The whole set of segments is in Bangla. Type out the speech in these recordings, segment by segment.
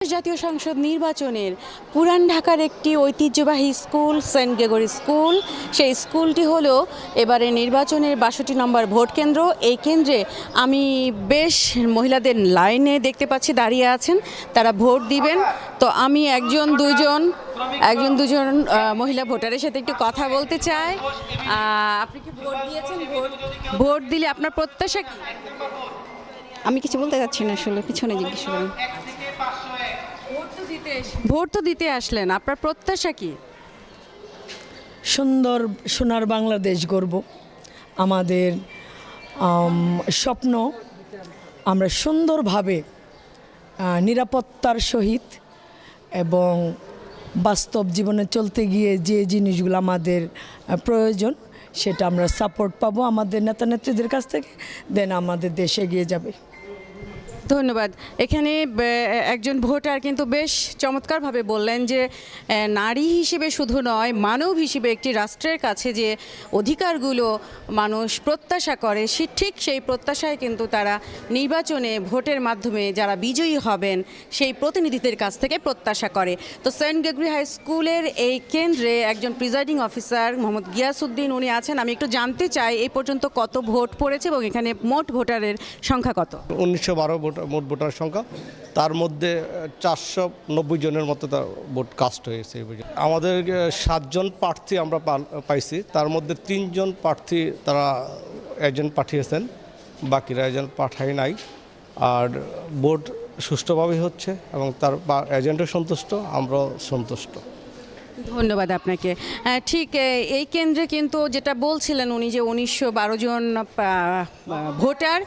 জাতীয় সংসদ নির্বাচনের পুরান ঢাকার একটি ঐতিহ্যবাহী স্কুল সেন্ট গ্রেগরি স্কুল। সেই স্কুলটি হলো এবারে নির্বাচনের ৬২ নম্বর ভোট কেন্দ্র। এই কেন্দ্রে আমি বেশ মহিলাদের লাইনে দেখতে পাচ্ছি দাঁড়িয়ে আছেন, তারা ভোট দিবেন। তো আমি একজন দুজন মহিলা ভোটারের সাথে একটু কথা বলতে চাই। আপনি কি ভোট দিয়েছেন? ভোট দিলে আপনার প্রত্যাশা কি? আমি কিছু বলতে যাচ্ছি না, আসলে পিছনে জিজ্ঞেস করেন। ভোট তো দিতে আসলেন, আপনার প্রত্যাশা কি? সুন্দর সোনার বাংলাদেশ গড়ব। আমাদের স্বপ্ন আমরা সুন্দরভাবে নিরাপত্তার সহিত এবং বাস্তব জীবনে চলতে গিয়ে যে জিনিসগুলো আমাদের প্রয়োজন সেটা আমরা সাপোর্ট পাবো আমাদের নেতা নেত্রীদের কাছ থেকে, দেন আমাদের দেশ এগিয়ে যাবে। ধন্যবাদ। এখানে একজন ভোটার কিন্তু বেশ চমৎকারভাবে বললেন যে নারী হিসেবে শুধু নয়, মানব হিসেবে একটি রাষ্ট্রের কাছে যে অধিকারগুলো মানুষ প্রত্যাশা করে, ঠিক সেই প্রত্যাশায় কিন্তু তারা নির্বাচনে ভোটের মাধ্যমে যারা বিজয়ী হবেন সেই প্রতিনিধিদের কাছ থেকে প্রত্যাশা করে। তো সেন্ট গ্রেগরি হাই স্কুলের এই কেন্দ্রে একজন প্রিজাইডিং অফিসার মোহাম্মদ গিয়াসউদ্দিন উনি আছেন। আমি একটু জানতে চাই এই পর্যন্ত কত ভোট পড়েছে এবং এখানে মোট ভোটারের সংখ্যা কত? 1912 মোট ভোটার সংখ্যা, তার মধ্যে 490 জনের মতো তার ভোট কাস্ট হয়েছে। আমাদের 7 জন প্রার্থী আমরা পাইছি, তার মধ্যে 3 জন প্রার্থী তারা এজেন্ট পাঠিয়েছেন, বাকিরা এজেন্ট পাঠায় নাই। আর ভোট সুষ্ঠুভাবে হচ্ছে এবং তার এজেন্টও সন্তুষ্ট, আমরাও সন্তুষ্ট। ধন্যবাদ আপনাকে। ঠিক এই কেন্দ্রে কিন্তু যেটা বলছিলেন উনি যে 1912 জন ভোটার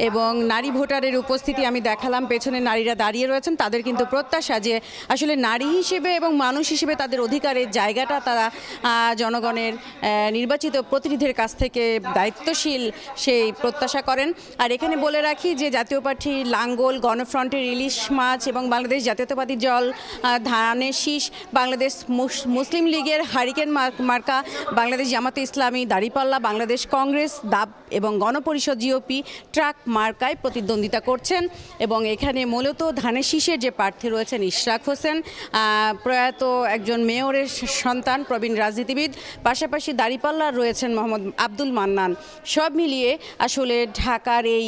এবং নারী ভোটারের উপস্থিতি আমি দেখালাম, পেছনে নারীরা দাঁড়িয়ে রয়েছেন। তাদের কিন্তু প্রত্যাশা যে আসলে নারী হিসেবে এবং মানুষ হিসেবে তাদের অধিকারের জায়গাটা তারা জনগণের নির্বাচিত প্রতিনিধির কাছ থেকে দায়িত্বশীল সেই প্রত্যাশা করেন। আর এখানে বলে রাখি যে জাতীয় পার্টি লাঙ্গল, গণফ্রন্টের ইলিশ মাছ এবং বাংলাদেশ জাতীয়তাবাদী দল ধানের শীষ, বাংলাদেশ মুসলিম লীগের হারিকেন মার্কা, বাংলাদেশ জামাতে ইসলামী, দাঁড়িপাল্লা, বাংলাদেশ কংগ্রেস, দাব এবং গণপরিষদ জিওপি ট্রাক মার্কায় প্রতিদ্বন্দ্বিতা করছেন। এবং এখানে মূলত ধানের শীষের যে প্রার্থী রয়েছেন ইশরাক হোসেন, প্রয়াত একজন মেয়রের সন্তান, প্রবীণ রাজনীতিবিদ, পাশাপাশি দাঁড়িপাল্লার রয়েছেন মোহাম্মদ আব্দুল মান্নান। সব মিলিয়ে আসলে ঢাকার এই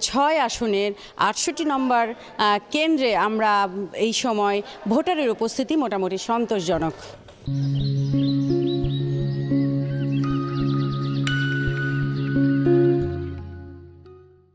6 আসনের 68 নম্বর কেন্দ্রে আমরা এই সময় ভোটারের উপস্থিতি মোটামুটি সন্তোষজনক।